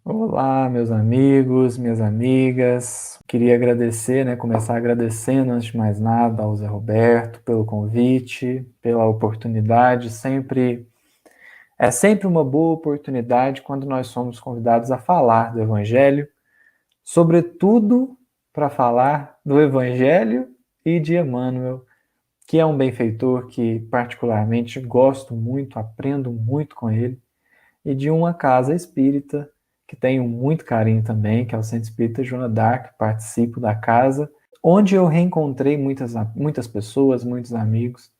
Olá, meus amigos, minhas amigas. Queria agradecer, começar agradecendo, antes de mais nada, ao Zé Roberto pelo convite, pela oportunidade. É sempre uma boa oportunidade quando nós somos convidados a falar do Evangelho, sobretudo para falar do Evangelho e de Emmanuel, que é um benfeitor que particularmente gosto muito, aprendo muito com ele, e de uma casa espírita que tenho muito carinho também, que é o Centro Espírita Joana d'Arc, participo da casa, onde eu reencontrei muitas pessoas, muitos amigos.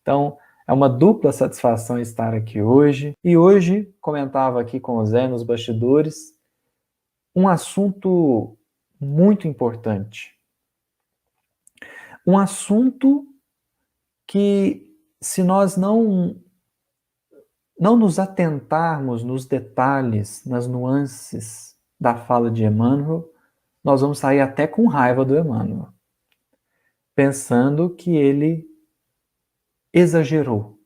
Então, é uma dupla satisfação estar aqui hoje. E hoje, comentava aqui com o Zé nos bastidores, um assunto muito importante. Um assunto que, se nós não nos atentarmos nos detalhes, nas nuances da fala de Emmanuel, nós vamos sair até com raiva do Emmanuel, pensando que ele exagerou.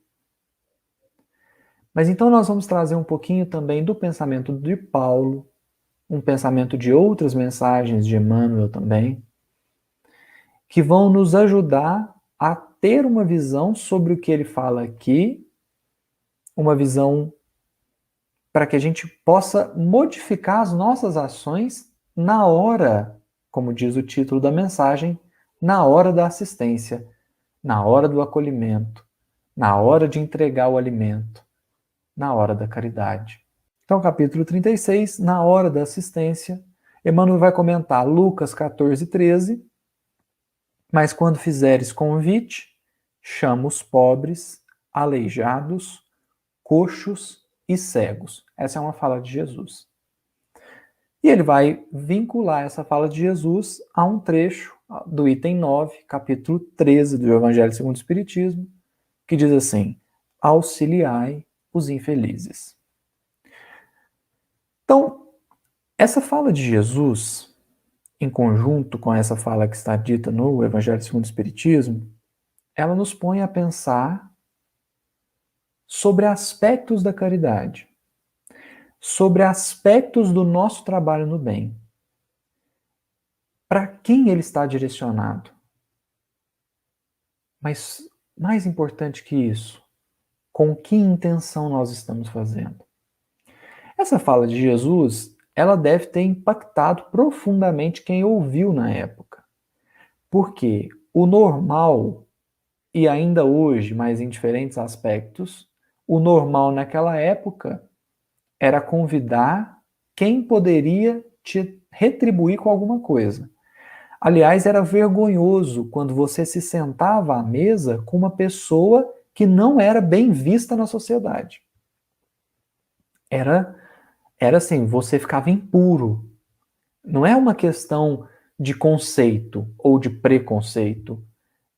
Mas então nós vamos trazer um pouquinho também do pensamento de Paulo, um pensamento de outras mensagens de Emmanuel também, que vão nos ajudar a ter uma visão sobre o que ele fala aqui, uma visão para que a gente possa modificar as nossas ações na hora, como diz o título da mensagem, na hora da assistência, na hora do acolhimento, na hora de entregar o alimento, na hora da caridade. Então, capítulo 36, na hora da assistência, Emmanuel vai comentar Lucas 14, 13, mas quando fizeres convite, chama os pobres, aleijados, coxos e cegos. Essa é uma fala de Jesus. E ele vai vincular essa fala de Jesus a um trecho do item 9, capítulo 13 do Evangelho segundo o Espiritismo, que diz assim: auxiliai os infelizes. Então, essa fala de Jesus, em conjunto com essa fala que está dita no Evangelho segundo o Espiritismo, ela nos põe a pensar sobre aspectos da caridade, sobre aspectos do nosso trabalho no bem. Para quem ele está direcionado? Mas mais importante que isso, com que intenção nós estamos fazendo? Essa fala de Jesus, ela deve ter impactado profundamente quem ouviu na época. Porque o normal, e ainda hoje, mas em diferentes aspectos, o normal naquela época era convidar quem poderia te retribuir com alguma coisa. Aliás, era vergonhoso quando você se sentava à mesa com uma pessoa que não era bem vista na sociedade. Era assim, você ficava impuro. Não é uma questão de conceito ou de preconceito.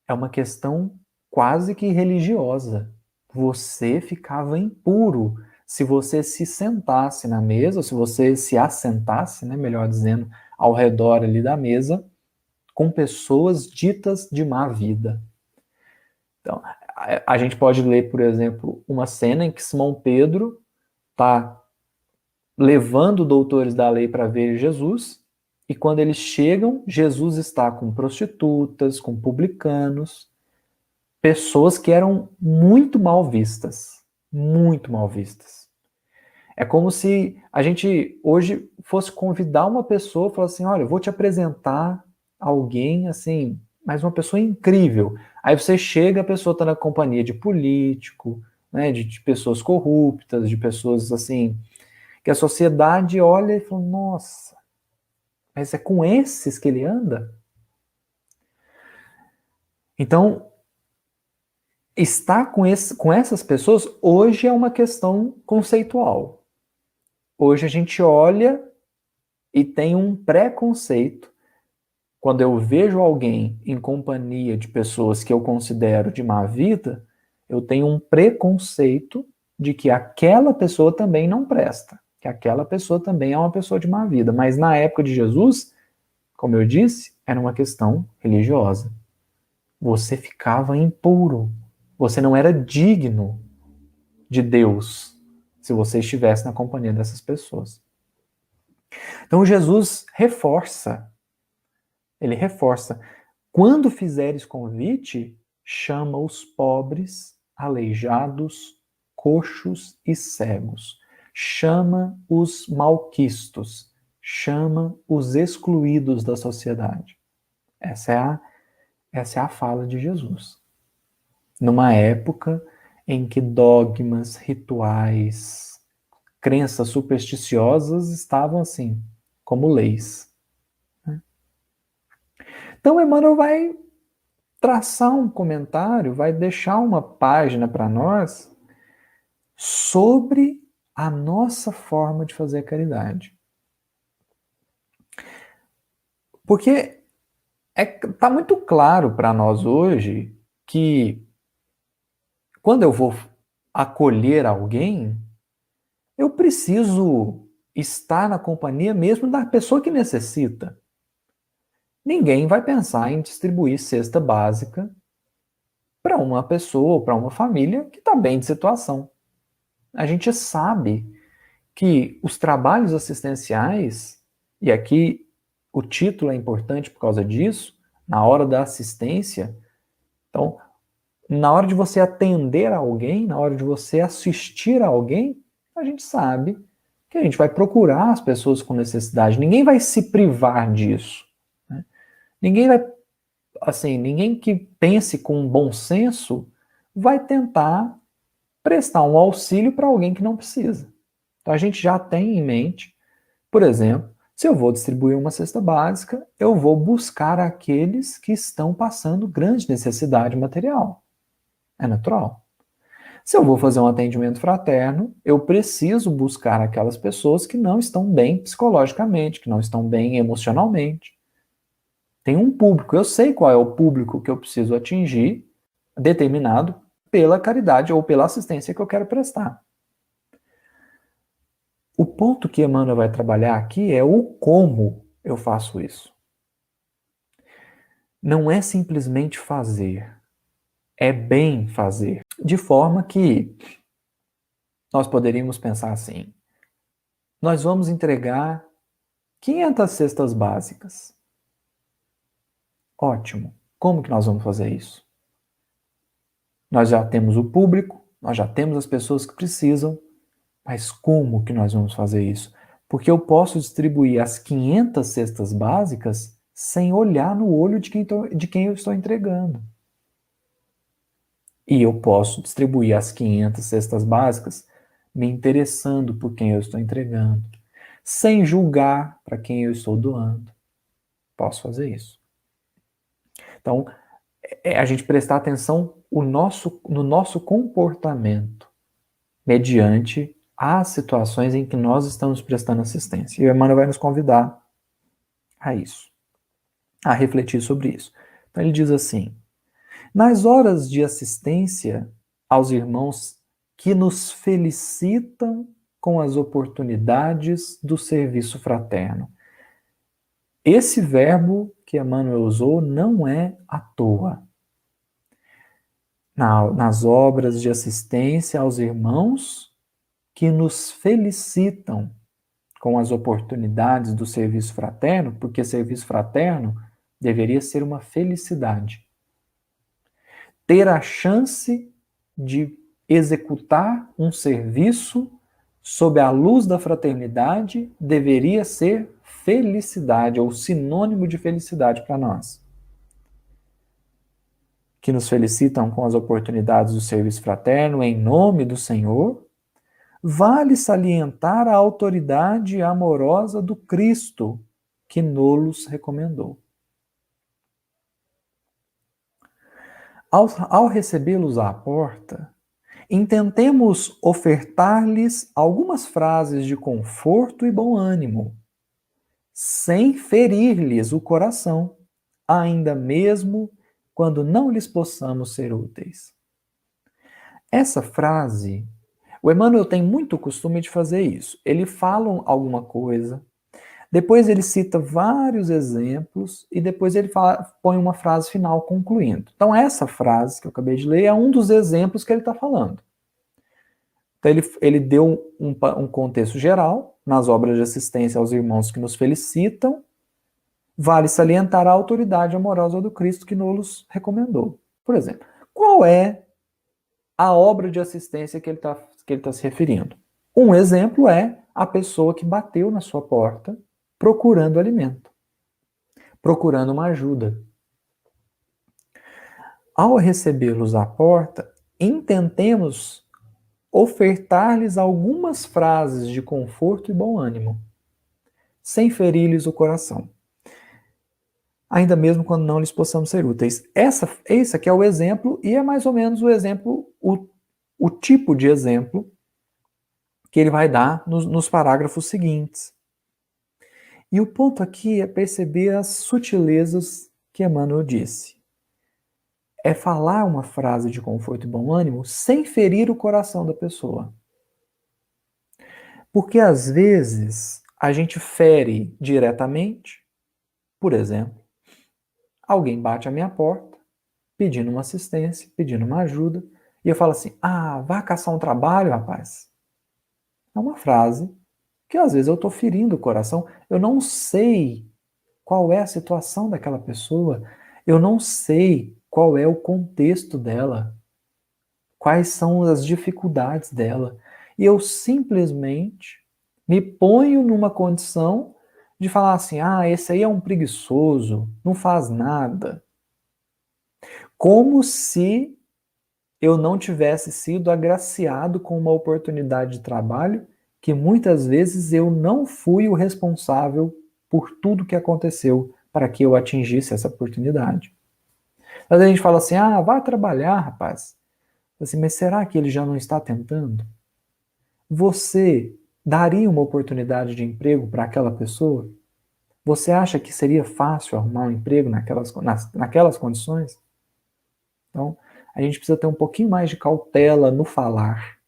É uma questão quase que religiosa. Você ficava impuro se você se sentasse na mesa, ou se você se assentasse, melhor dizendo, ao redor ali da mesa, com pessoas ditas de má vida. Então, a gente pode ler, por exemplo, uma cena em que Simão Pedro está levando doutores da lei para ver Jesus, e quando eles chegam, Jesus está com prostitutas, com publicanos, pessoas que eram muito mal vistas. Muito mal vistas. É como se a gente hoje fosse convidar uma pessoa e falar assim: olha, eu vou te apresentar alguém assim, mas uma pessoa incrível. Aí você chega, a pessoa está na companhia de político, de pessoas corruptas, de pessoas assim, que a sociedade olha e fala: nossa, mas é com esses que ele anda? Então, estar com essas pessoas hoje é uma questão conceitual. Hoje a gente olha e tem um preconceito. Quando eu vejo alguém em companhia de pessoas que eu considero de má vida, eu tenho um preconceito de que aquela pessoa também não presta, que aquela pessoa também é uma pessoa de má vida. Mas na época de Jesus, como eu disse, era uma questão religiosa. Você ficava impuro. Você não era digno de Deus se você estivesse na companhia dessas pessoas. Então Jesus reforça, ele reforça, quando fizeres convite, chama os pobres, aleijados, coxos e cegos. Chama os malquistos, chama os excluídos da sociedade. Essa é a fala de Jesus. Numa época em que dogmas, rituais, crenças supersticiosas estavam assim, como leis. Então Emmanuel vai traçar um comentário, vai deixar uma página para nós sobre a nossa forma de fazer caridade. Porque está muito claro para nós hoje que quando eu vou acolher alguém, eu preciso estar na companhia mesmo da pessoa que necessita. Ninguém vai pensar em distribuir cesta básica para uma pessoa, para uma família que está bem de situação. A gente sabe que os trabalhos assistenciais, e aqui o título é importante por causa disso, na hora da assistência, então, na hora de você atender alguém, na hora de você assistir a alguém, a gente sabe que a gente vai procurar as pessoas com necessidade. Ninguém vai se privar disso. Né? Ninguém vai, assim, ninguém que pense com bom senso vai tentar prestar um auxílio para alguém que não precisa. Então a gente já tem em mente, por exemplo, se eu vou distribuir uma cesta básica, eu vou buscar aqueles que estão passando grande necessidade material. É natural. Se eu vou fazer um atendimento fraterno, eu preciso buscar aquelas pessoas que não estão bem psicologicamente, que não estão bem emocionalmente. Tem um público, eu sei qual é o público que eu preciso atingir, determinado pela caridade ou pela assistência que eu quero prestar. O ponto que Emmanuel vai trabalhar aqui é o como eu faço isso. Não é simplesmente fazer, é bem fazer. De forma que nós poderíamos pensar assim: nós vamos entregar 500 cestas básicas. Ótimo. Como que nós vamos fazer isso? Nós já temos o público, nós já temos as pessoas que precisam, mas como que nós vamos fazer isso? Porque eu posso distribuir as 500 cestas básicas sem olhar no olho de quem eu estou entregando. E eu posso distribuir as 500 cestas básicas me interessando por quem eu estou entregando, sem julgar para quem eu estou doando. Posso fazer isso. Então, é a gente prestar atenção no nosso comportamento mediante as situações em que nós estamos prestando assistência. E o Emmanuel vai nos convidar a isso, a refletir sobre isso. Então ele diz assim: nas horas de assistência aos irmãos que nos felicitam com as oportunidades do serviço fraterno. Esse verbo que Emmanuel usou não é à toa. Nas obras de assistência aos irmãos que nos felicitam com as oportunidades do serviço fraterno, porque serviço fraterno deveria ser uma felicidade. Ter a chance de executar um serviço sob a luz da fraternidade deveria ser felicidade, ou sinônimo de felicidade para nós. Que nos felicitam com as oportunidades do serviço fraterno em nome do Senhor, vale salientar a autoridade amorosa do Cristo, que nos recomendou. Ao recebê-los à porta, intentemos ofertar-lhes algumas frases de conforto e bom ânimo, sem ferir-lhes o coração, ainda mesmo quando não lhes possamos ser úteis. Essa frase, o Emmanuel tem muito costume de fazer isso. Ele fala alguma coisa, depois ele cita vários exemplos e depois ele põe uma frase final concluindo. Então essa frase que eu acabei de ler é um dos exemplos que ele está falando. Então ele deu um contexto geral nas obras de assistência aos irmãos que nos felicitam. Vale salientar a autoridade amorosa do Cristo que nos recomendou. Por exemplo, qual é a obra de assistência que ele está se referindo? Um exemplo é a pessoa que bateu na sua porta procurando alimento, procurando uma ajuda. Ao recebê-los à porta, intentemos ofertar-lhes algumas frases de conforto e bom ânimo, sem ferir-lhes o coração, ainda mesmo quando não lhes possamos ser úteis. Esse aqui é o exemplo, e é mais ou menos o exemplo, o tipo de exemplo que ele vai dar nos parágrafos seguintes. E o ponto aqui é perceber as sutilezas que Emmanuel disse. É falar uma frase de conforto e bom ânimo sem ferir o coração da pessoa. Porque às vezes a gente fere diretamente. Por exemplo, alguém bate à minha porta pedindo uma assistência, pedindo uma ajuda, e eu falo assim: ah, vá caçar um trabalho, rapaz. É uma frase que às vezes eu estou ferindo o coração. Eu não sei qual é a situação daquela pessoa, eu não sei qual é o contexto dela, quais são as dificuldades dela. E eu simplesmente me ponho numa condição de falar assim: ah, esse aí é um preguiçoso, não faz nada. Como se eu não tivesse sido agraciado com uma oportunidade de trabalho que muitas vezes eu não fui o responsável por tudo que aconteceu para que eu atingisse essa oportunidade. Às vezes a gente fala assim: ah, vai trabalhar, rapaz. Assim, mas será que ele já não está tentando? Você daria uma oportunidade de emprego para aquela pessoa? Você acha que seria fácil arrumar um emprego naquelas condições? Então, a gente precisa ter um pouquinho mais de cautela no falar,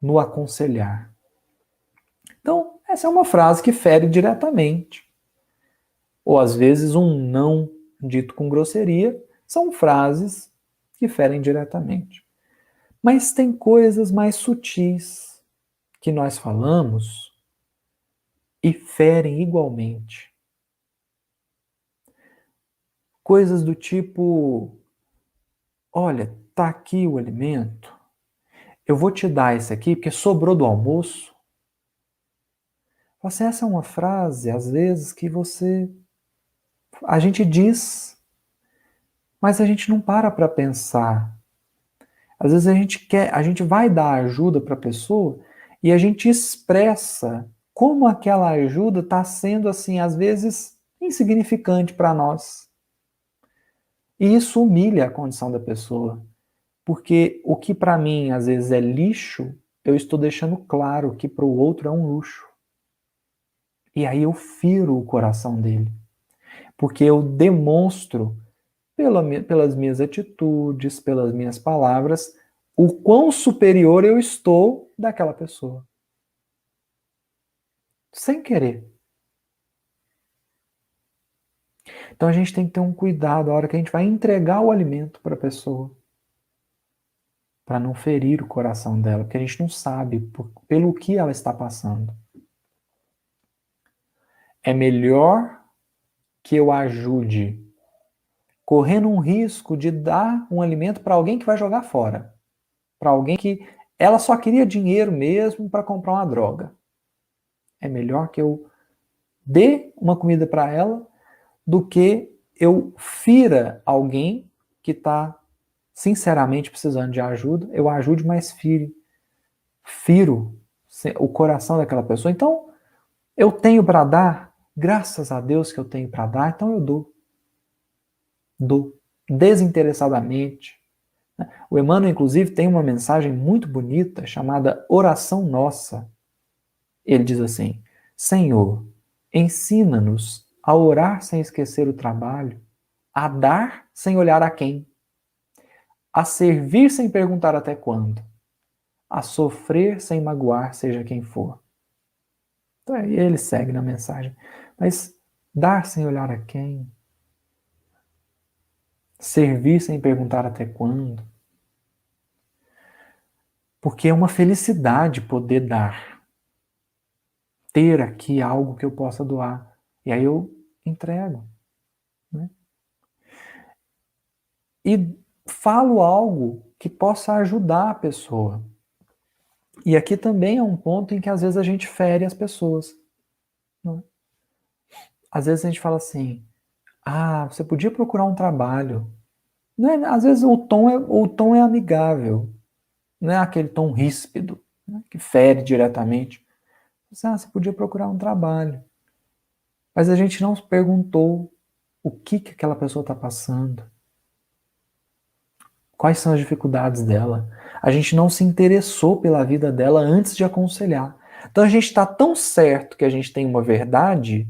no aconselhar. Então, essa é uma frase que fere diretamente. Ou às vezes um não dito com grosseria são frases que ferem diretamente. Mas tem coisas mais sutis que nós falamos e ferem igualmente. Coisas do tipo: olha, tá aqui o alimento, eu vou te dar esse aqui porque sobrou do almoço. Essa é uma frase, às vezes, que a gente diz, mas a gente não para pensar. Às vezes a gente vai dar ajuda para a pessoa e a gente expressa como aquela ajuda está sendo, assim, às vezes, insignificante para nós. E isso humilha a condição da pessoa. Porque o que para mim, às vezes, é lixo, eu estou deixando claro que para o outro é um luxo. E aí eu firo o coração dele. Porque eu demonstro, pelas minhas atitudes, pelas minhas palavras, o quão superior eu estou daquela pessoa. Sem querer. Então a gente tem que ter um cuidado a hora que a gente vai entregar o alimento para a pessoa, para não ferir o coração dela, porque a gente não sabe pelo que ela está passando. É melhor que eu ajude correndo um risco de dar um alimento para alguém que vai jogar fora, para alguém que ela só queria dinheiro mesmo para comprar uma droga. É melhor que eu dê uma comida para ela do que eu fira alguém que está sinceramente precisando de ajuda. Eu ajude, mas firo o coração daquela pessoa. Então, eu tenho para dar, graças a Deus que eu tenho para dar, então eu dou desinteressadamente. O Emmanuel, inclusive, tem uma mensagem muito bonita chamada Oração Nossa. Ele diz assim: Senhor, ensina-nos a orar sem esquecer o trabalho, a dar sem olhar a quem, a servir sem perguntar até quando, a sofrer sem magoar seja quem for. Então, aí ele segue na mensagem. Mas dar sem olhar a quem, servir sem perguntar até quando. Porque é uma felicidade poder dar. Ter aqui algo que eu possa doar. E aí eu entrego. Né? E falo algo que possa ajudar a pessoa. E aqui também é um ponto em que às vezes a gente fere as pessoas. Né? Às vezes a gente fala assim, você podia procurar um trabalho. Não é, às vezes o tom é amigável, não é aquele tom ríspido, né, que fere diretamente. Você podia procurar um trabalho. Mas a gente não perguntou o que aquela pessoa está passando, quais são as dificuldades dela. A gente não se interessou pela vida dela antes de aconselhar. Então a gente está tão certo que a gente tem uma verdade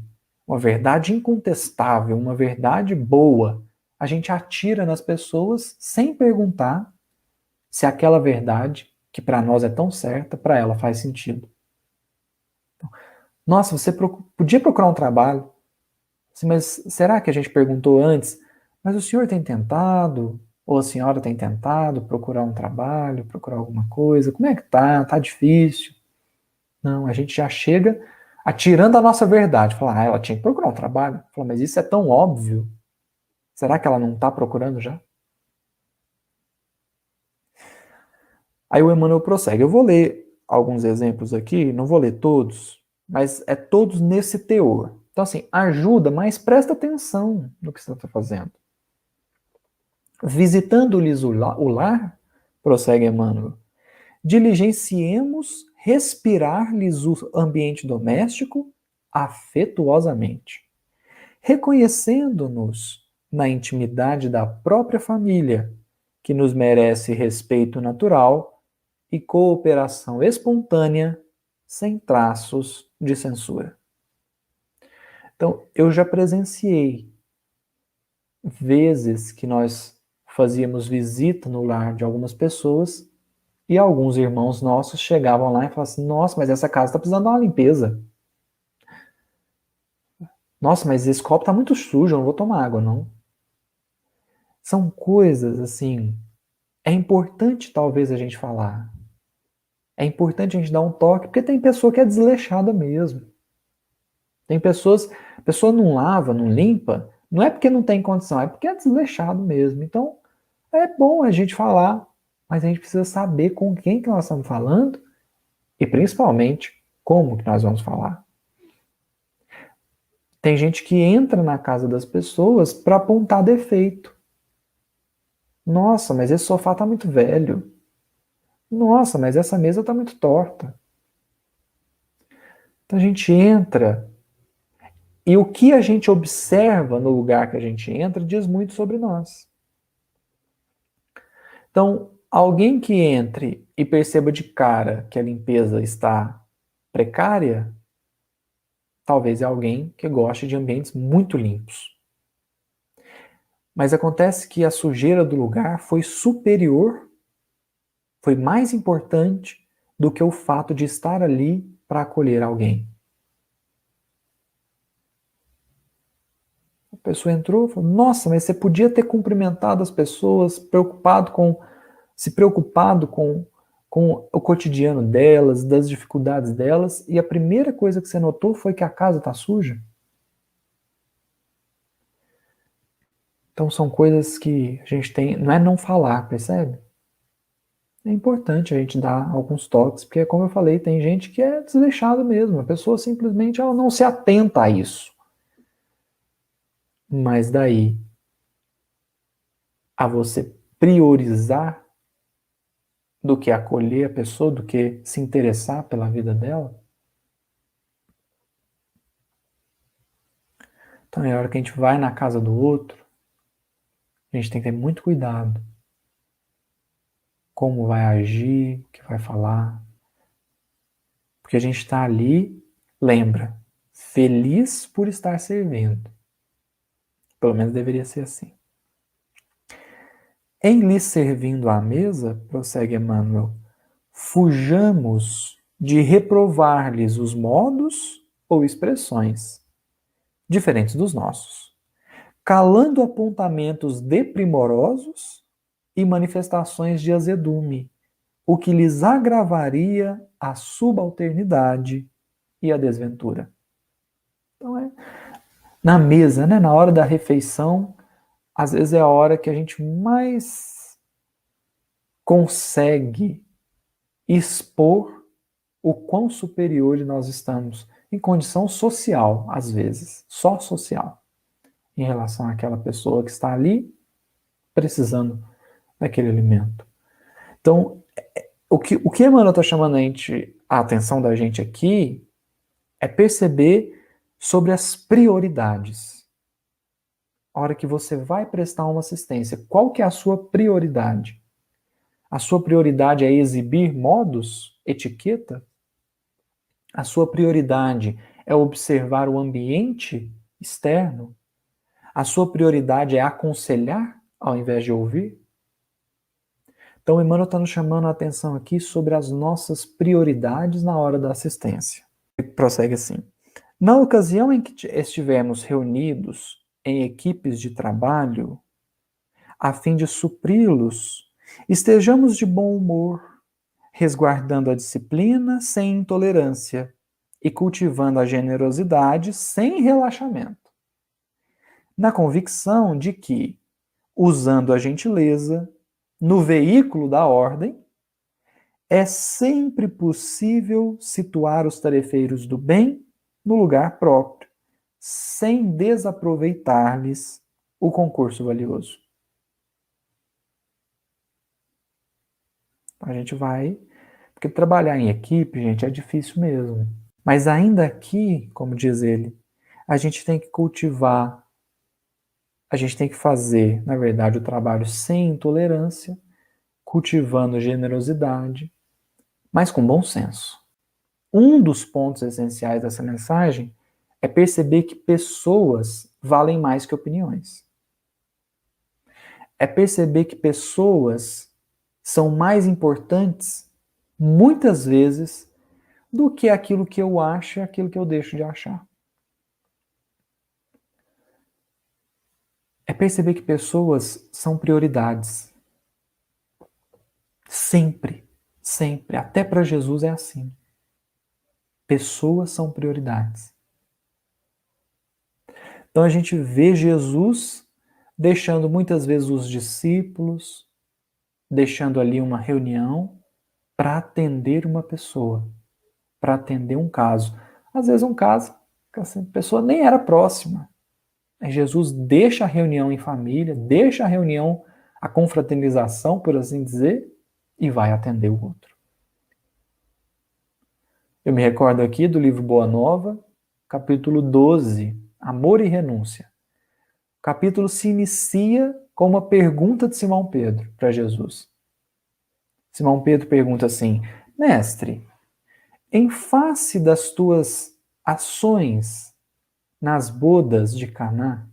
incontestável, uma verdade boa. A gente atira nas pessoas sem perguntar se aquela verdade, que para nós é tão certa, para ela faz sentido. Nossa, você podia procurar um trabalho. Mas será que a gente perguntou antes? Mas o senhor tem tentado? Ou a senhora tem tentado procurar um trabalho, procurar alguma coisa? Como é que tá? Tá difícil? Não, a gente já chega atirando a nossa verdade. Fala, ela tinha que procurar um trabalho. Fala, mas isso é tão óbvio. Será que ela não está procurando já? Aí o Emmanuel prossegue. Eu vou ler alguns exemplos aqui, não vou ler todos, mas é todos nesse teor. Então, assim, ajuda, mas presta atenção no que você está fazendo. Visitando-lhes o lar, prossegue Emmanuel, diligenciemos respirar-lhes o ambiente doméstico afetuosamente, reconhecendo-nos na intimidade da própria família, que nos merece respeito natural e cooperação espontânea, sem traços de censura. Então, eu já presenciei vezes que nós fazíamos visita no lar de algumas pessoas e alguns irmãos nossos chegavam lá e falavam assim, nossa, mas essa casa está precisando de uma limpeza. Nossa, mas esse copo está muito sujo, eu não vou tomar água, não. São coisas, assim, é importante talvez a gente falar. É importante a gente dar um toque, porque tem pessoa que é desleixada mesmo. Tem pessoas, a pessoa não lava, não limpa, não é porque não tem condição, é porque é desleixado mesmo. Então, é bom a gente falar, mas a gente precisa saber com quem que nós estamos falando e principalmente como que nós vamos falar. Tem gente que entra na casa das pessoas para apontar defeito. Nossa, mas esse sofá está muito velho. Nossa, mas essa mesa está muito torta. Então a gente entra e o que a gente observa no lugar que a gente entra diz muito sobre nós. Então, alguém que entre e perceba de cara que a limpeza está precária, talvez é alguém que goste de ambientes muito limpos. Mas acontece que a sujeira do lugar foi superior, foi mais importante do que o fato de estar ali para acolher alguém. A pessoa entrou e falou, nossa, mas você podia ter cumprimentado as pessoas, se preocupado com o cotidiano delas, das dificuldades delas, e a primeira coisa que você notou foi que a casa está suja. Então são coisas que a gente tem, não é não falar, percebe? É importante a gente dar alguns toques, porque como eu falei, tem gente que é desleixada mesmo, a pessoa simplesmente ela não se atenta a isso. Mas daí a você priorizar do que acolher a pessoa, do que se interessar pela vida dela. Então é a hora que a gente vai na casa do outro, a gente tem que ter muito cuidado. Como vai agir, o que vai falar. Porque a gente está ali, lembra, feliz por estar servindo. Pelo menos deveria ser assim. Em lhes servindo à mesa, prossegue Emmanuel, fujamos de reprovar-lhes os modos ou expressões diferentes dos nossos, calando apontamentos deprimorosos e manifestações de azedume, o que lhes agravaria a subalternidade e a desventura. Então na mesa, né, na hora da refeição, às vezes é a hora que a gente mais consegue expor o quão superior nós estamos em condição social, às vezes, só social, em relação àquela pessoa que está ali precisando daquele alimento. Então, o que Emmanuel está chamando a atenção da gente aqui é perceber sobre as prioridades. A hora que você vai prestar uma assistência, qual que é a sua prioridade? A sua prioridade é exibir modos, etiqueta? A sua prioridade é observar o ambiente externo? A sua prioridade é aconselhar ao invés de ouvir? Então, Emmanuel está nos chamando a atenção aqui sobre as nossas prioridades na hora da assistência. Ele prossegue assim. Na ocasião em que estivermos reunidos em equipes de trabalho, a fim de supri-los, estejamos de bom humor, resguardando a disciplina sem intolerância e cultivando a generosidade sem relaxamento, na convicção de que, usando a gentileza no veículo da ordem, é sempre possível situar os tarefeiros do bem no lugar próprio, sem desaproveitar-lhes o concurso valioso. A gente vai, porque trabalhar em equipe, gente, é difícil mesmo. Mas ainda aqui, como diz ele, a gente tem que cultivar, a gente tem que fazer, na verdade, o trabalho sem intolerância, cultivando generosidade, mas com bom senso. Um dos pontos essenciais dessa mensagem é perceber que pessoas valem mais que opiniões. É perceber que pessoas são mais importantes, muitas vezes, do que aquilo que eu acho e aquilo que eu deixo de achar. É perceber que pessoas são prioridades. Sempre, sempre. Até para Jesus é assim. Pessoas são prioridades. Então a gente vê Jesus deixando muitas vezes os discípulos, deixando ali uma reunião para atender uma pessoa, para atender um caso. Às vezes um caso que a pessoa nem era próxima. Jesus deixa a reunião em família, deixa a reunião, a confraternização, por assim dizer, e vai atender o outro. Eu me recordo aqui do livro Boa Nova, capítulo 12, Amor e Renúncia. O capítulo se inicia com uma pergunta de Simão Pedro para Jesus. Simão Pedro pergunta assim: Mestre, em face das tuas ações nas bodas de Caná,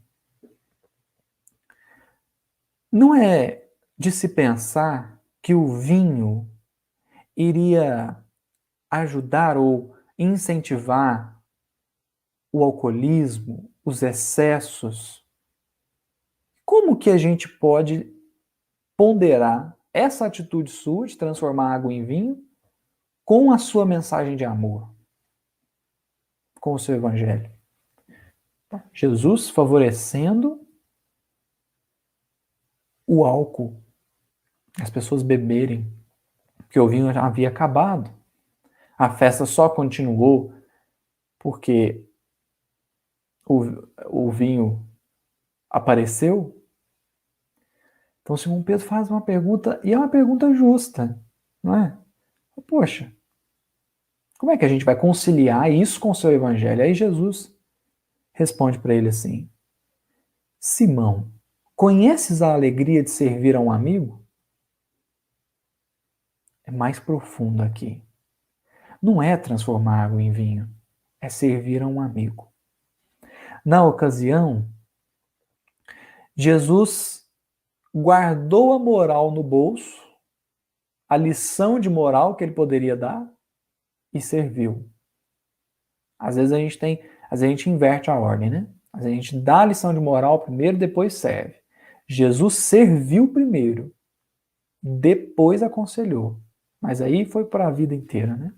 não é de se pensar que o vinho iria ajudar ou incentivar o alcoolismo, os excessos? Como que a gente pode ponderar essa atitude sua de transformar água em vinho com a sua mensagem de amor, com o seu evangelho? Jesus favorecendo o álcool, as pessoas beberem, porque o vinho já havia acabado. A festa só continuou porque o vinho apareceu. Então Simão Pedro faz uma pergunta, e é uma pergunta justa, não é? Poxa, como é que a gente vai conciliar isso com o seu evangelho? Aí Jesus responde para ele assim: Simão, conheces a alegria de servir a um amigo? É mais profundo aqui. Não é transformar água em vinho, é servir a um amigo. Na ocasião, Jesus guardou a moral no bolso, a lição de moral que ele poderia dar, e serviu. Às vezes a gente inverte a ordem, né? Às vezes a gente dá a lição de moral primeiro, depois serve. Jesus serviu primeiro, depois aconselhou. Mas aí foi para a vida inteira, né?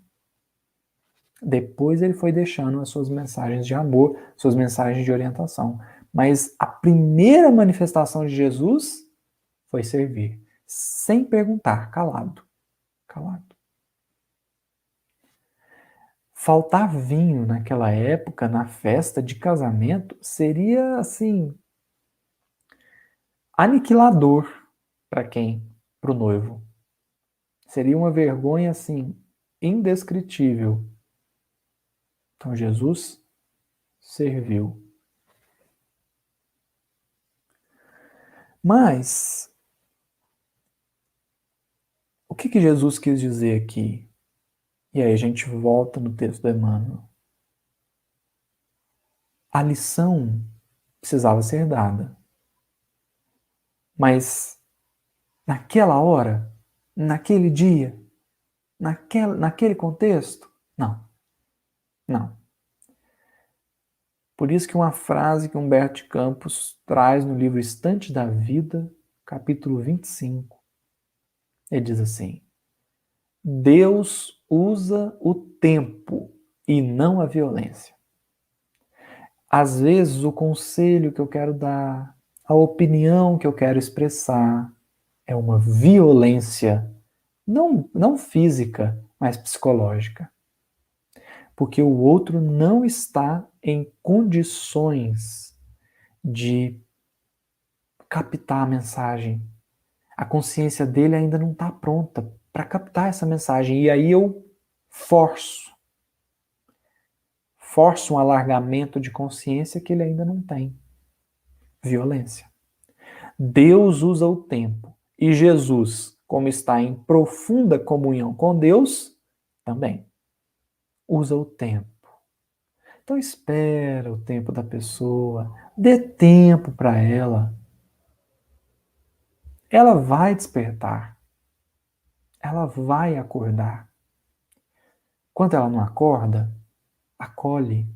Depois ele foi deixando as suas mensagens de amor, suas mensagens de orientação. Mas a primeira manifestação de Jesus foi servir, sem perguntar, calado, calado. Faltar vinho naquela época, na festa de casamento, seria, assim, aniquilador para quem? Para o noivo. Seria uma vergonha, assim, indescritível. Então Jesus serviu. Mas, o que Jesus quis dizer aqui? E aí a gente volta no texto do Emmanuel. A lição precisava ser dada. Mas naquela hora, naquele dia, naquele contexto, não, não. Por isso que uma frase que Humberto de Campos traz no livro Estante da Vida, capítulo 25, ele diz assim: Deus usa o tempo e não a violência. Às vezes o conselho que eu quero dar, a opinião que eu quero expressar é uma violência, não física, mas psicológica. Porque o outro não está em condições de captar a mensagem. A consciência dele ainda não está pronta para captar essa mensagem. E aí eu forço um alargamento de consciência que ele ainda não tem. Violência. Deus usa o tempo. E Jesus, como está em profunda comunhão com Deus, também usa o tempo. Então espera o tempo da pessoa, dê tempo para ela. Ela vai despertar. Ela vai acordar. Quando ela não acorda, acolhe.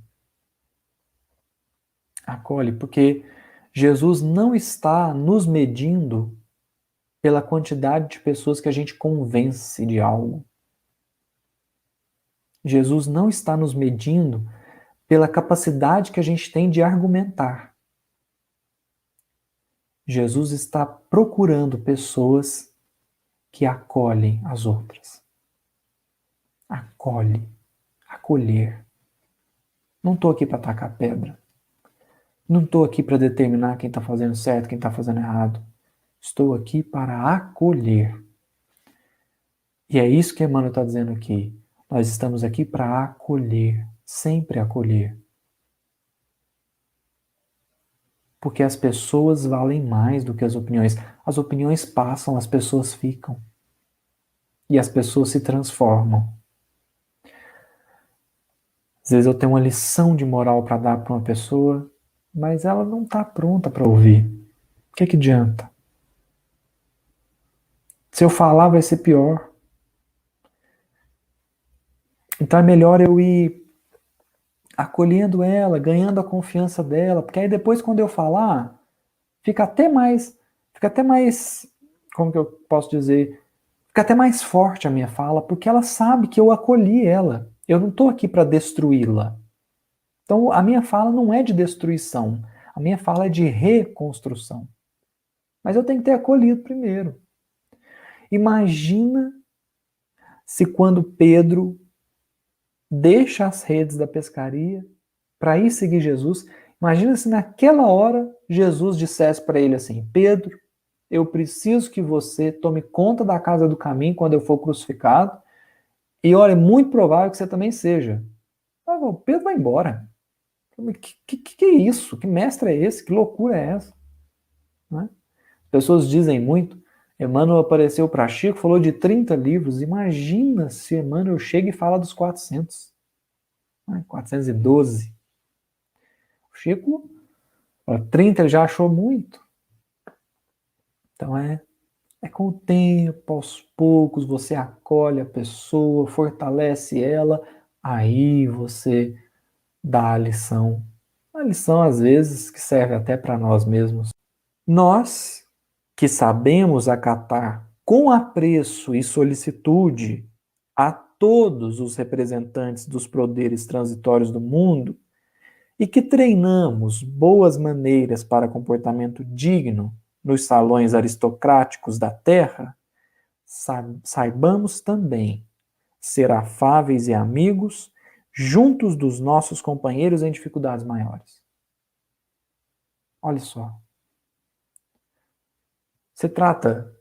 Acolhe, porque Jesus não está nos medindo pela quantidade de pessoas que a gente convence de algo. Jesus não está nos medindo pela capacidade que a gente tem de argumentar. Jesus está procurando pessoas que acolhem as outras. Acolhe, acolher. Não estou aqui para tacar pedra. Não estou aqui para determinar quem está fazendo certo, quem está fazendo errado. Estou aqui para acolher. E é isso que Emmanuel está dizendo aqui. Nós estamos aqui para acolher, sempre acolher. Porque as pessoas valem mais do que as opiniões. As opiniões passam, as pessoas ficam. E as pessoas se transformam. Às vezes eu tenho uma lição de moral para dar para uma pessoa, mas ela não está pronta para ouvir. O que adianta? Se eu falar, vai ser pior. Então é melhor eu ir acolhendo ela, ganhando a confiança dela, porque aí depois quando eu falar, fica até mais, como que eu posso dizer? Fica até mais forte a minha fala, porque ela sabe que eu acolhi ela. Eu não estou aqui para destruí-la. Então a minha fala não é de destruição, a minha fala é de reconstrução. Mas eu tenho que ter acolhido primeiro. Imagina se quando Pedro deixa as redes da pescaria para ir seguir Jesus, imagina se naquela hora Jesus dissesse para ele assim: Pedro, eu preciso que você tome conta da casa do caminho quando eu for crucificado, e olha, é muito provável que você também seja. Ah, Pedro vai embora. Que é isso? Que mestre é esse? Que loucura é essa? Né? Pessoas dizem muito. Emmanuel apareceu para Chico, falou de 30 livros. Imagina se Emmanuel chega e fala dos 400. 412. O Chico, 30 ele já achou muito. Então é com o tempo, aos poucos, você acolhe a pessoa, fortalece ela, aí você dá a lição. A lição, às vezes, que serve até para nós mesmos. Nós que sabemos acatar com apreço e solicitude a todos os representantes dos poderes transitórios do mundo e que treinamos boas maneiras para comportamento digno nos salões aristocráticos da terra, saibamos também ser afáveis e amigos juntos dos nossos companheiros em dificuldades maiores. Olha só. Você trata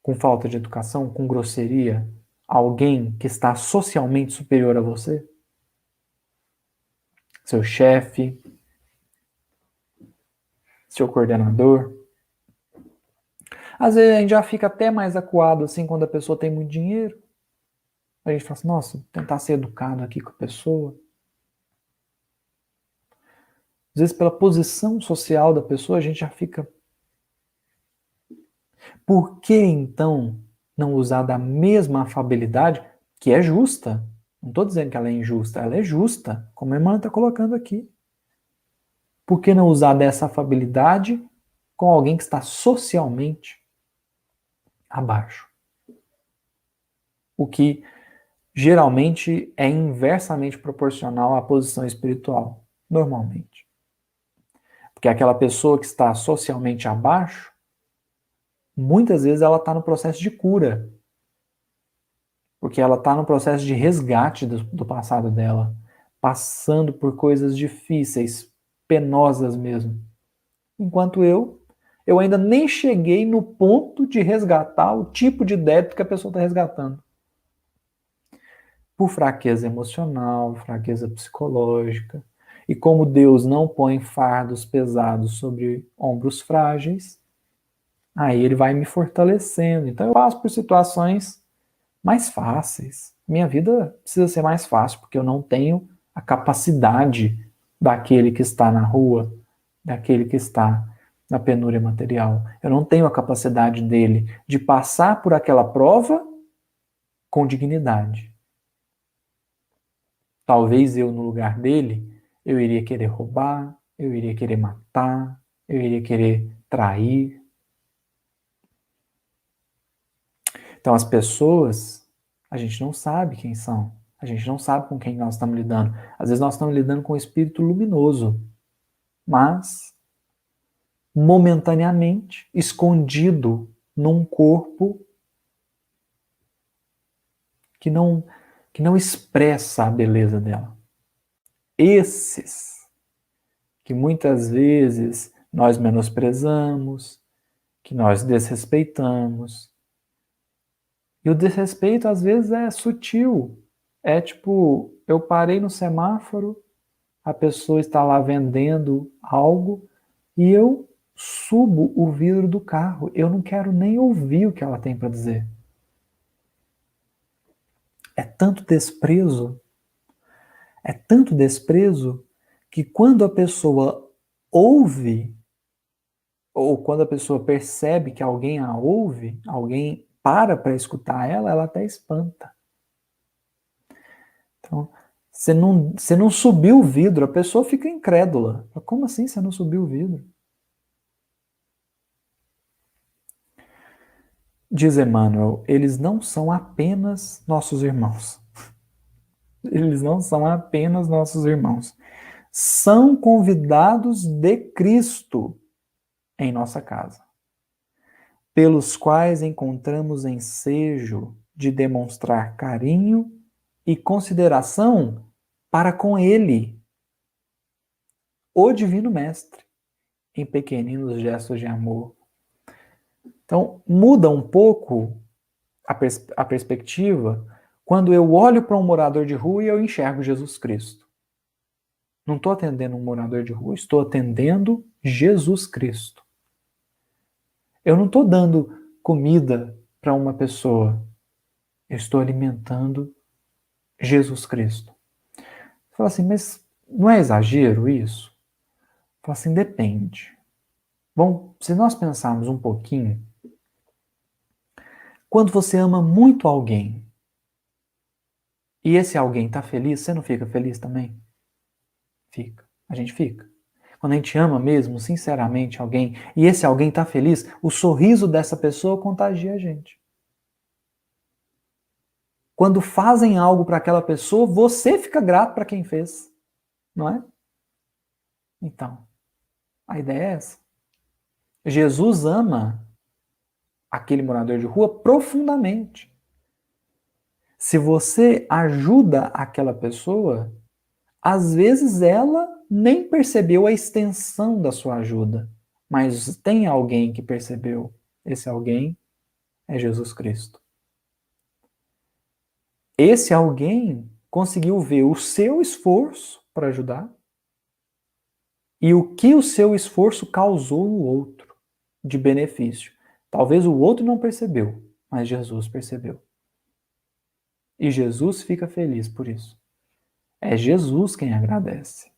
com falta de educação, com grosseria, alguém que está socialmente superior a você? Seu chefe, seu coordenador? Às vezes a gente já fica até mais acuado assim quando a pessoa tem muito dinheiro. A gente fala assim, nossa, tentar ser educado aqui com a pessoa. Às vezes pela posição social da pessoa a gente já fica... Por que então não usar da mesma afabilidade, que é justa? Não estou dizendo que ela é injusta, ela é justa, como a irmã está colocando aqui. Por que não usar dessa afabilidade com alguém que está socialmente abaixo? O que geralmente é inversamente proporcional à posição espiritual, normalmente. Porque aquela pessoa que está socialmente abaixo, muitas vezes ela está no processo de cura. Porque ela está no processo de resgate do passado dela, passando por coisas difíceis, penosas mesmo. Enquanto eu ainda nem cheguei no ponto de resgatar o tipo de débito que a pessoa está resgatando. Por fraqueza emocional, fraqueza psicológica. E como Deus não põe fardos pesados sobre ombros frágeis, aí ele vai me fortalecendo. Então eu passo por situações mais fáceis. Minha vida precisa ser mais fácil, porque eu não tenho a capacidade daquele que está na rua, daquele que está na penúria material. Eu não tenho a capacidade dele de passar por aquela prova com dignidade. Talvez eu, no lugar dele, eu iria querer roubar, eu iria querer matar, eu iria querer trair. Então as pessoas, a gente não sabe quem são. A gente não sabe com quem nós estamos lidando. Às vezes nós estamos lidando com um espírito luminoso, mas momentaneamente escondido num corpo que não expressa a beleza dela. Esses que muitas vezes nós menosprezamos, que nós desrespeitamos. E o desrespeito às vezes é sutil. É tipo, eu parei no semáforo, a pessoa está lá vendendo algo e eu subo o vidro do carro. Eu não quero nem ouvir o que ela tem para dizer. É tanto desprezo, que quando a pessoa ouve, ou quando a pessoa percebe que alguém a ouve, alguém para escutar ela, ela até espanta. Então, você não subiu o vidro, a pessoa fica incrédula. Como assim você não subiu o vidro? Diz Emmanuel, eles não são apenas nossos irmãos. Eles não são apenas nossos irmãos. São convidados de Cristo em nossa casa, pelos quais encontramos ensejo de demonstrar carinho e consideração para com Ele, o Divino Mestre, em pequeninos gestos de amor. Então, muda um pouco a perspectiva quando eu olho para um morador de rua e eu enxergo Jesus Cristo. Não estou atendendo um morador de rua, estou atendendo Jesus Cristo. Eu não estou dando comida para uma pessoa, eu estou alimentando Jesus Cristo. Você fala assim, mas não é exagero isso? Fala assim, depende. Bom, se nós pensarmos um pouquinho, quando você ama muito alguém e esse alguém está feliz, você não fica feliz também? Fica. A gente fica. Quando a gente ama mesmo, sinceramente, alguém, e esse alguém está feliz, o sorriso dessa pessoa contagia a gente. Quando fazem algo para aquela pessoa, você fica grato para quem fez, não é? Então, a ideia é essa. Jesus ama aquele morador de rua profundamente. Se você ajuda aquela pessoa, às vezes ela nem percebeu a extensão da sua ajuda, mas tem alguém que percebeu. Esse alguém é Jesus Cristo. Esse alguém conseguiu ver o seu esforço para ajudar e o que o seu esforço causou no outro de benefício. Talvez o outro não percebeu, mas Jesus percebeu. E Jesus fica feliz por isso. É Jesus quem agradece.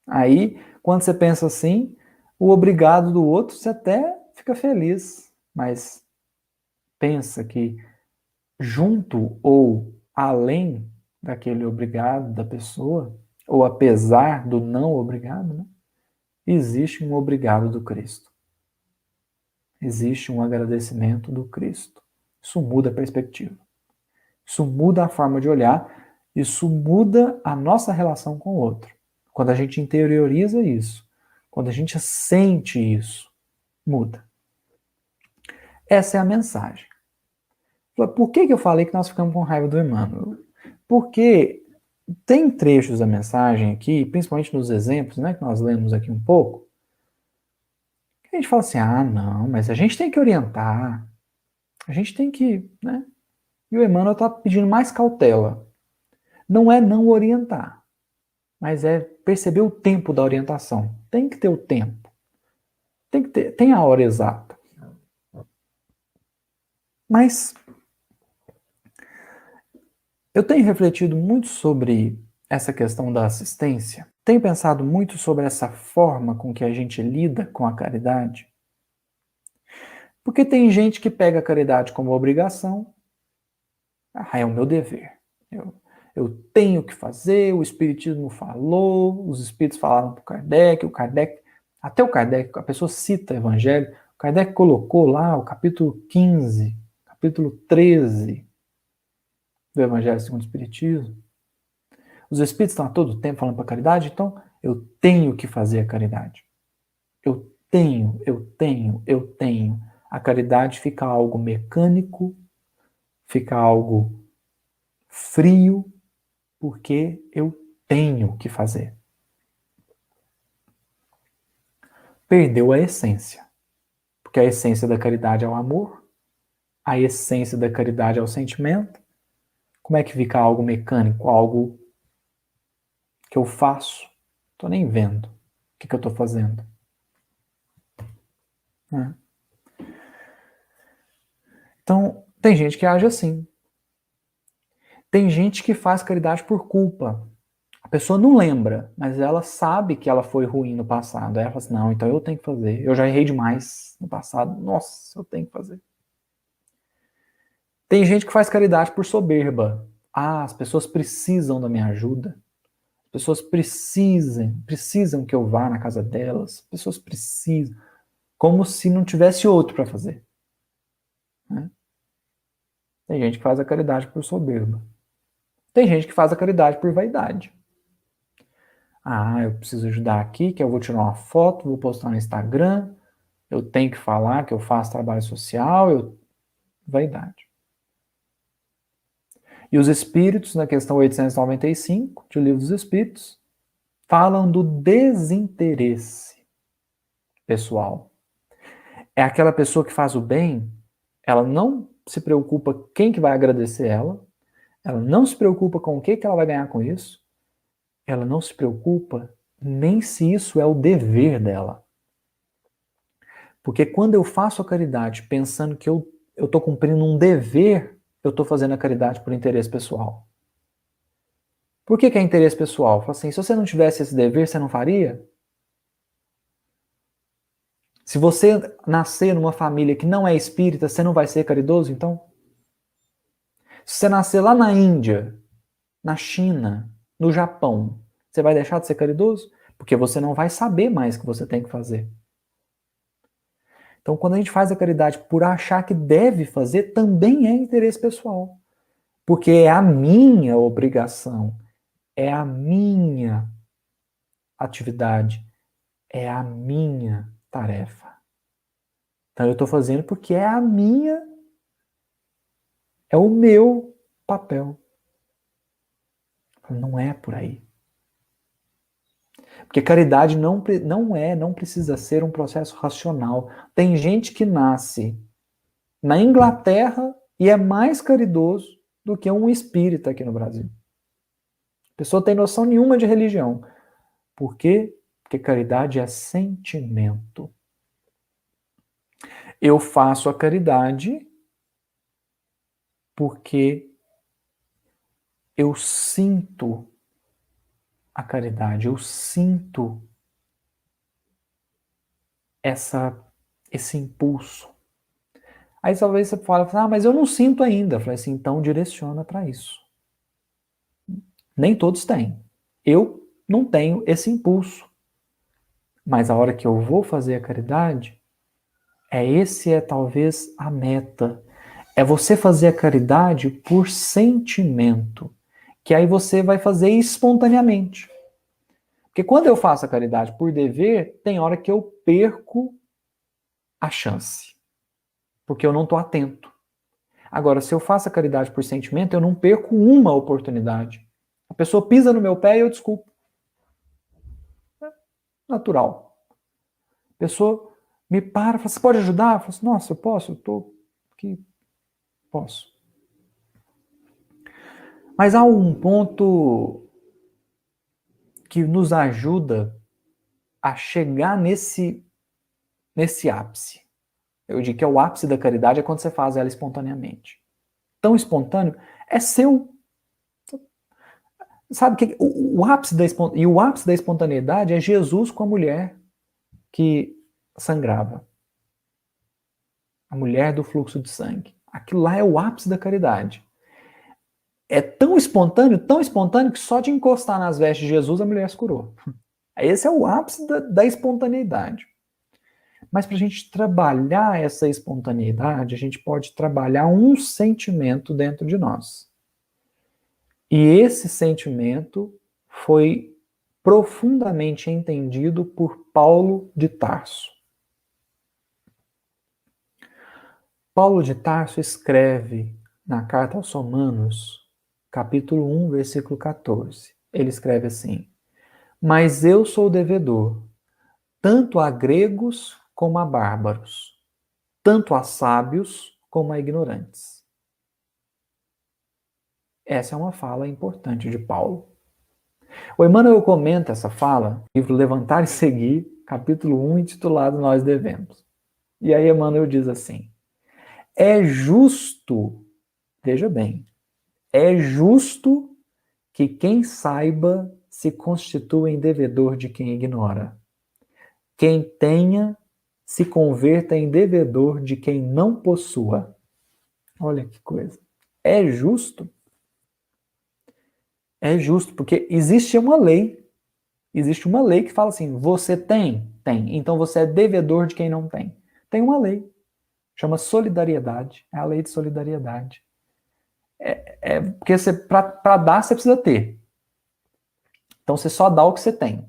Aí, quando você pensa assim, o obrigado do outro, você até fica feliz, mas pensa que junto ou além daquele obrigado da pessoa, ou apesar do não obrigado, né, existe um obrigado do Cristo. Existe um agradecimento do Cristo. Isso muda a perspectiva. Isso muda a forma de olhar, isso muda a nossa relação com o outro. Quando a gente interioriza isso, quando a gente sente isso, muda. Essa é a mensagem. Por que eu falei que nós ficamos com raiva do Emmanuel? Porque tem trechos da mensagem aqui, principalmente nos exemplos, né, que nós lemos aqui um pouco, que a gente fala assim, não, mas a gente tem que orientar, a gente tem que, né? E o Emmanuel está pedindo mais cautela. Não é não orientar, mas é perceber o tempo da orientação. Tem que ter o tempo. Tem a hora exata. Mas eu tenho refletido muito sobre essa questão da assistência. Tenho pensado muito sobre essa forma com que a gente lida com a caridade. Porque tem gente que pega a caridade como obrigação. É o meu dever. Eu tenho que fazer, o Espiritismo falou, os Espíritos falaram para o Kardec, até o Kardec, a pessoa cita o Evangelho, o Kardec colocou lá o capítulo 15, capítulo 13 do Evangelho segundo o Espiritismo. Os Espíritos estão a todo tempo falando para a caridade, então eu tenho que fazer a caridade. Eu tenho. A caridade fica algo mecânico, fica algo frio, porque eu tenho que fazer. Perdeu a essência. Porque a essência da caridade é o amor, a essência da caridade é o sentimento. Como é que fica algo mecânico, algo que eu faço? Estou nem vendo o que eu estou fazendo. Né? Então, tem gente que age assim. Tem gente que faz caridade por culpa. A pessoa não lembra, mas ela sabe que ela foi ruim no passado. Aí ela fala assim, não, então eu tenho que fazer. Eu já errei demais no passado. Nossa, eu tenho que fazer. Tem gente que faz caridade por soberba. As pessoas precisam da minha ajuda. As pessoas precisam que eu vá na casa delas. As pessoas precisam. Como se não tivesse outro para fazer. Né? Tem gente que faz a caridade por soberba. Tem gente que faz a caridade por vaidade. Eu preciso ajudar aqui, que eu vou tirar uma foto, vou postar no Instagram, eu tenho que falar que eu faço trabalho social, vaidade. E os Espíritos, na questão 895 de O Livro dos Espíritos, falam do desinteresse pessoal. É aquela pessoa que faz o bem, ela não se preocupa quem que vai agradecer ela não se preocupa com o que ela vai ganhar com isso, ela não se preocupa nem se isso é o dever dela. Porque quando eu faço a caridade pensando que eu estou cumprindo um dever, eu estou fazendo a caridade por interesse pessoal. Por que é interesse pessoal? Fala assim, se você não tivesse esse dever, você não faria? Se você nascer numa família que não é espírita, você não vai ser caridoso, então? Se você nascer lá na Índia, na China, no Japão, você vai deixar de ser caridoso? Porque você não vai saber mais o que você tem que fazer. Então, quando a gente faz a caridade por achar que deve fazer, também é interesse pessoal. Porque é a minha obrigação, é a minha atividade, é a minha tarefa. Então, eu estou fazendo porque é a minha, é o meu papel. Não é por aí. Porque caridade não precisa ser um processo racional. Tem gente que nasce na Inglaterra e é mais caridoso do que um espírita aqui no Brasil. A pessoa tem noção nenhuma de religião. Por quê? Porque caridade é sentimento. Eu faço a caridade porque eu sinto a caridade, eu sinto esse impulso. Aí talvez você fale, mas eu não sinto ainda. Eu falei assim, então direciona para isso. Nem todos têm. Eu não tenho esse impulso. Mas a hora que eu vou fazer a caridade, é talvez a meta. É você fazer a caridade por sentimento. Que aí você vai fazer espontaneamente. Porque quando eu faço a caridade por dever, tem hora que eu perco a chance. Porque eu não estou atento. Agora, se eu faço a caridade por sentimento, eu não perco uma oportunidade. A pessoa pisa no meu pé e eu desculpo. Natural. A pessoa me para, fala, você pode ajudar? Eu falo assim, nossa, eu posso? Eu estou aqui, posso. Mas há um ponto que nos ajuda a chegar nesse ápice. Eu digo que é o ápice da caridade é quando você faz ela espontaneamente. Tão espontâneo, é seu. Sabe que o ápice da espontaneidade é Jesus com a mulher que sangrava. A mulher do fluxo de sangue. Aquilo lá é o ápice da caridade. É tão espontâneo, que só de encostar nas vestes de Jesus a mulher se curou. Esse é o ápice da espontaneidade. Mas para a gente trabalhar essa espontaneidade, a gente pode trabalhar um sentimento dentro de nós. E esse sentimento foi profundamente entendido por Paulo de Tarso. Paulo de Tarso escreve na carta aos Romanos, capítulo 1, versículo 14. Ele escreve assim: mas eu sou devedor, tanto a gregos como a bárbaros, tanto a sábios como a ignorantes. Essa é uma fala importante de Paulo. O Emmanuel comenta essa fala no livro Levantar e Seguir, capítulo 1, intitulado Nós Devemos. E aí Emmanuel diz assim: é justo, veja bem, é justo que quem saiba se constitua em devedor de quem ignora. Quem tenha se converta em devedor de quem não possua. Olha que coisa. É justo? É justo, porque existe uma lei. Existe uma lei que fala assim, você tem? Tem. Então você é devedor de quem não tem. Tem uma lei. Chama solidariedade. É a lei de solidariedade. Porque para dar, você precisa ter. Então você só dá o que você tem.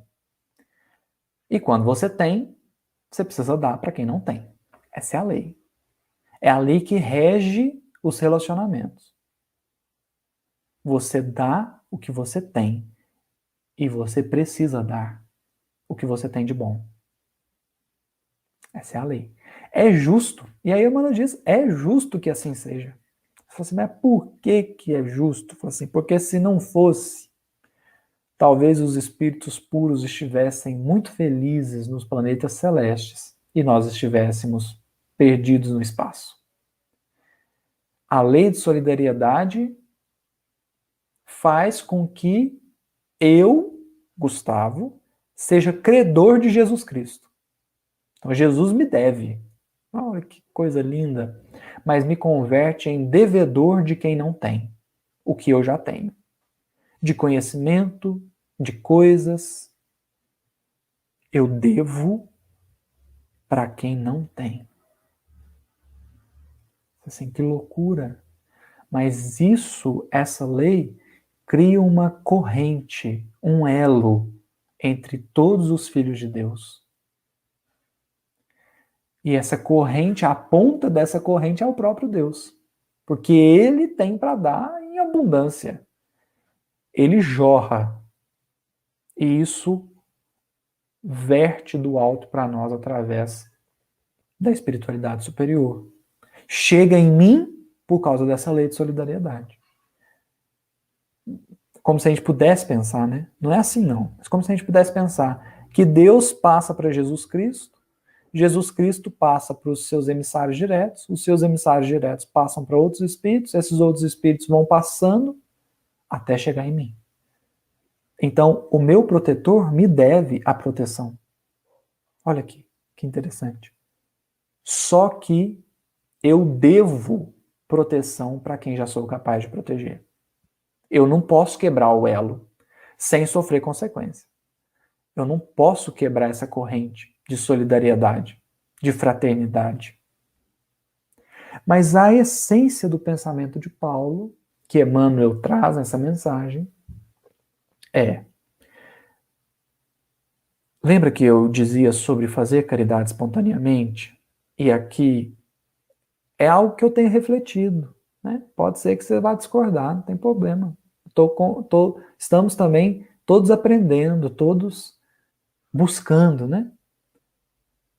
E quando você tem, você precisa dar para quem não tem. Essa é a lei. É a lei que rege os relacionamentos. Você dá o que você tem. E você precisa dar o que você tem de bom. Essa é a lei. É justo. E aí Emmanuel diz, é justo que assim seja. Você fala assim, mas por que é justo? Fala assim, porque se não fosse, talvez os espíritos puros estivessem muito felizes nos planetas celestes e nós estivéssemos perdidos no espaço. A lei de solidariedade faz com que eu, Gustavo, seja credor de Jesus Cristo. Então Jesus me deve. Olha que coisa linda. Mas me converte em devedor de quem não tem o que eu já tenho. De conhecimento, de coisas. Eu devo para quem não tem. Assim, que loucura. Mas essa lei, cria uma corrente, um elo entre todos os filhos de Deus. E essa corrente, a ponta dessa corrente é o próprio Deus. Porque ele tem para dar em abundância. Ele jorra. E isso verte do alto para nós através da espiritualidade superior. Chega em mim por causa dessa lei de solidariedade. Como se a gente pudesse pensar, né? Não é assim não. Mas como se a gente pudesse pensar que Deus passa para Jesus Cristo passa para os seus emissários diretos, os seus emissários diretos passam para outros espíritos, esses outros espíritos vão passando até chegar em mim. Então, o meu protetor me deve a proteção. Olha aqui, que interessante. Só que eu devo proteção para quem já sou capaz de proteger. Eu não posso quebrar o elo sem sofrer consequência. Eu não posso quebrar essa corrente de solidariedade, de fraternidade. Mas a essência do pensamento de Paulo, que Emmanuel traz nessa mensagem, é: lembra que eu dizia sobre fazer caridade espontaneamente? E aqui é algo que eu tenho refletido, né? Pode ser que você vá discordar, não tem problema. Estamos também todos aprendendo, todos buscando, né?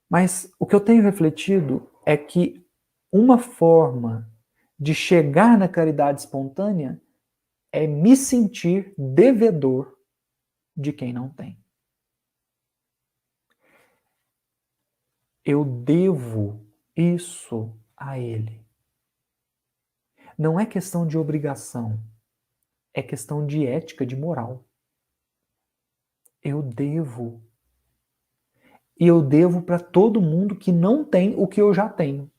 Mas o que eu tenho refletido é que uma forma de chegar na caridade espontânea é me sentir devedor de quem não tem. Eu devo isso a ele. Não é questão de obrigação, é questão de ética, de moral. Eu devo. E eu devo para todo mundo que não tem o que eu já tenho.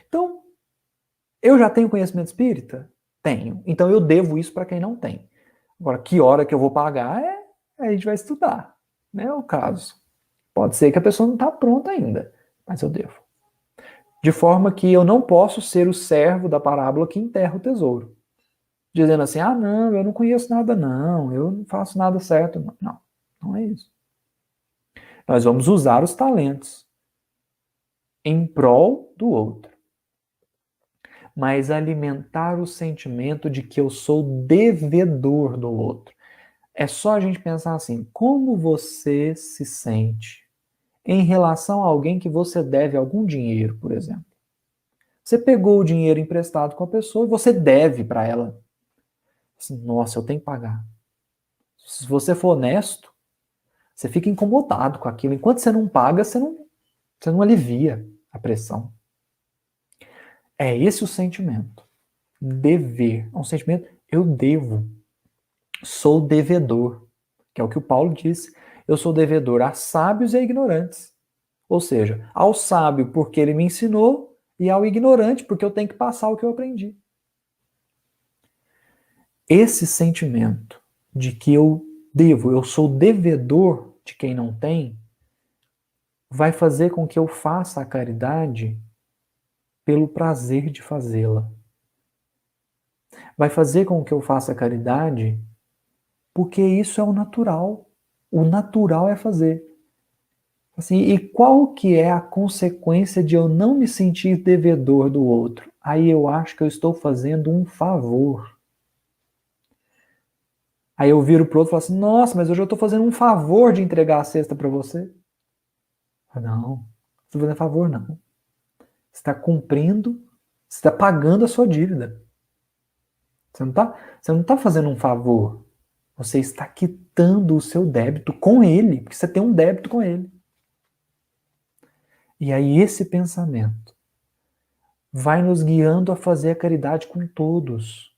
Então, eu já tenho conhecimento espírita? Tenho. Então eu devo isso para quem não tem. Agora, que hora que eu vou pagar a gente vai estudar. Né? É o caso. Pode ser que a pessoa não está pronta ainda, mas eu devo. De forma que eu não posso ser o servo da parábola que enterra o tesouro. Dizendo assim, ah, não, eu não conheço nada não, eu não faço nada certo. Não, não, não é isso. Nós vamos usar os talentos em prol do outro. Mas alimentar o sentimento de que eu sou devedor do outro. É só a gente pensar assim, como você se sente em relação a alguém que você deve algum dinheiro, por exemplo. Você pegou o dinheiro emprestado com a pessoa e você deve para ela. Assim, nossa, eu tenho que pagar. Se você for honesto, você fica incomodado com aquilo. Enquanto você não paga, você não alivia a pressão. É esse o sentimento. Dever. É um sentimento, eu devo. Sou devedor. Que é o que o Paulo disse. Eu sou devedor a sábios e a ignorantes. Ou seja, ao sábio porque ele me ensinou e ao ignorante porque eu tenho que passar o que eu aprendi. Esse sentimento de que eu devo, eu sou devedor de quem não tem, vai fazer com que eu faça a caridade pelo prazer de fazê-la. Vai fazer com que eu faça a caridade porque isso é o natural. O natural é fazer. Assim, e qual que é a consequência de eu não me sentir devedor do outro? Aí eu acho que eu estou fazendo um favor. Aí eu viro pro outro e falo assim, nossa, mas hoje eu estou fazendo um favor de entregar a cesta para você. Não, não estou fazendo favor não. Você está cumprindo, você está pagando a sua dívida. Você não tá fazendo um favor. Você está quitando o seu débito com ele, porque você tem um débito com ele. E aí esse pensamento vai nos guiando a fazer a caridade com todos.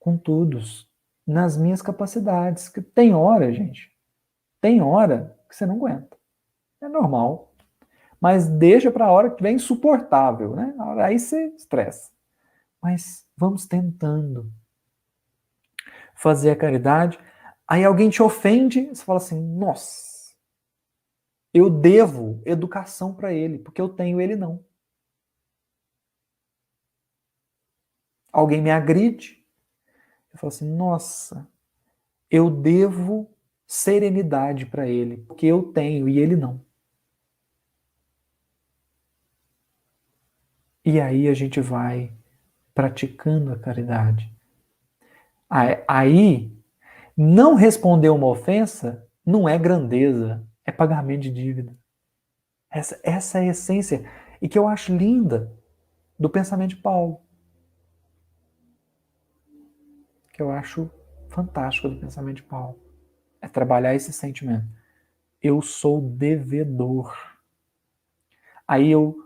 Com todos. Nas minhas capacidades. Tem hora, gente. Tem hora que você não aguenta. É normal. Mas deixa para a hora que vem insuportável, né? Aí você estressa. Mas vamos tentando fazer a caridade. Aí alguém te ofende, você fala assim, nossa, eu devo educação para ele, porque eu tenho, ele não. alguém me agride, eu falo assim, nossa, eu devo serenidade para ele, porque eu tenho e ele não. E aí a gente vai praticando a caridade. Aí, não responder uma ofensa não é grandeza, é pagamento de dívida. Essa é a essência, e que eu acho linda do pensamento de Paulo. Que eu acho fantástico do pensamento de Paulo. É trabalhar esse sentimento. Eu sou devedor. Aí eu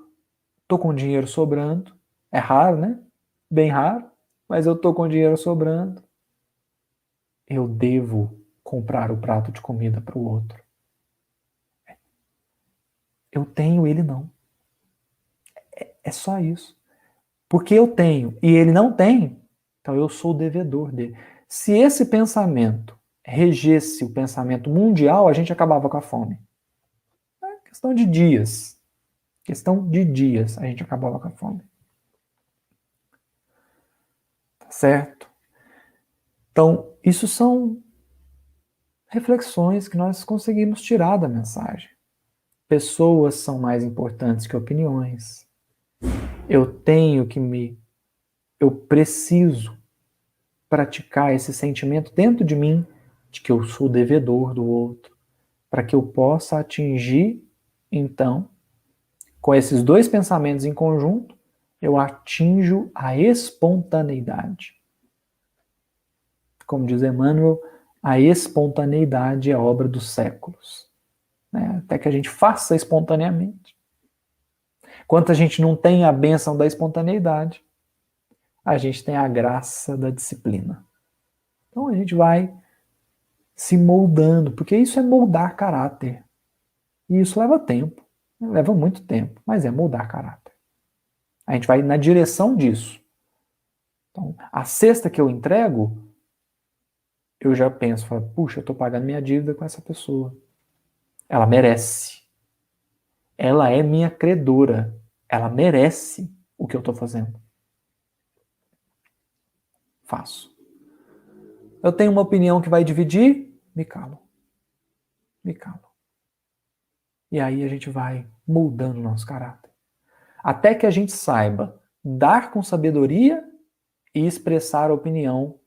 tô com dinheiro sobrando. É raro, né? Bem raro. Mas eu tô com dinheiro sobrando. Eu devo comprar o prato de comida para o outro. Eu tenho, ele não. É só isso. Porque eu tenho e ele não tem, então eu sou o devedor dele. Se esse pensamento regesse o pensamento mundial, a gente acabava com a fome. É questão de dias. Questão de dias a gente acabava com a fome. Tá certo? Então, isso são reflexões que nós conseguimos tirar da mensagem. Pessoas são mais importantes que opiniões. Eu preciso praticar esse sentimento dentro de mim de que eu sou devedor do outro, para que eu possa atingir, então, com esses dois pensamentos em conjunto, eu atinjo a espontaneidade. Como diz Emmanuel, a espontaneidade é obra dos séculos. Né? Até que a gente faça espontaneamente. Enquanto a gente não tem a bênção da espontaneidade, a gente tem a graça da disciplina. Então a gente vai se moldando, porque isso é moldar caráter. E isso leva tempo, leva muito tempo, mas é moldar caráter. A gente vai na direção disso. Então, a cesta que eu entrego, eu já penso, falo, puxa, eu estou pagando minha dívida com essa pessoa. Ela merece. Ela é minha credora. Ela merece o que eu estou fazendo. Faço. Eu tenho uma opinião que vai dividir, me calo. Me calo. E aí a gente vai moldando o nosso caráter. Até que a gente saiba dar com sabedoria e expressar a opinião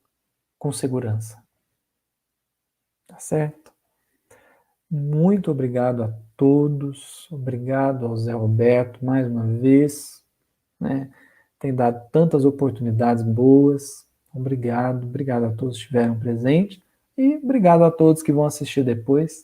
com segurança. Tá certo? Muito obrigado a todos. Obrigado ao Zé Roberto mais uma vez. Né? Tem dado tantas oportunidades boas. Obrigado. Obrigado a todos que estiveram presentes. E obrigado a todos que vão assistir depois.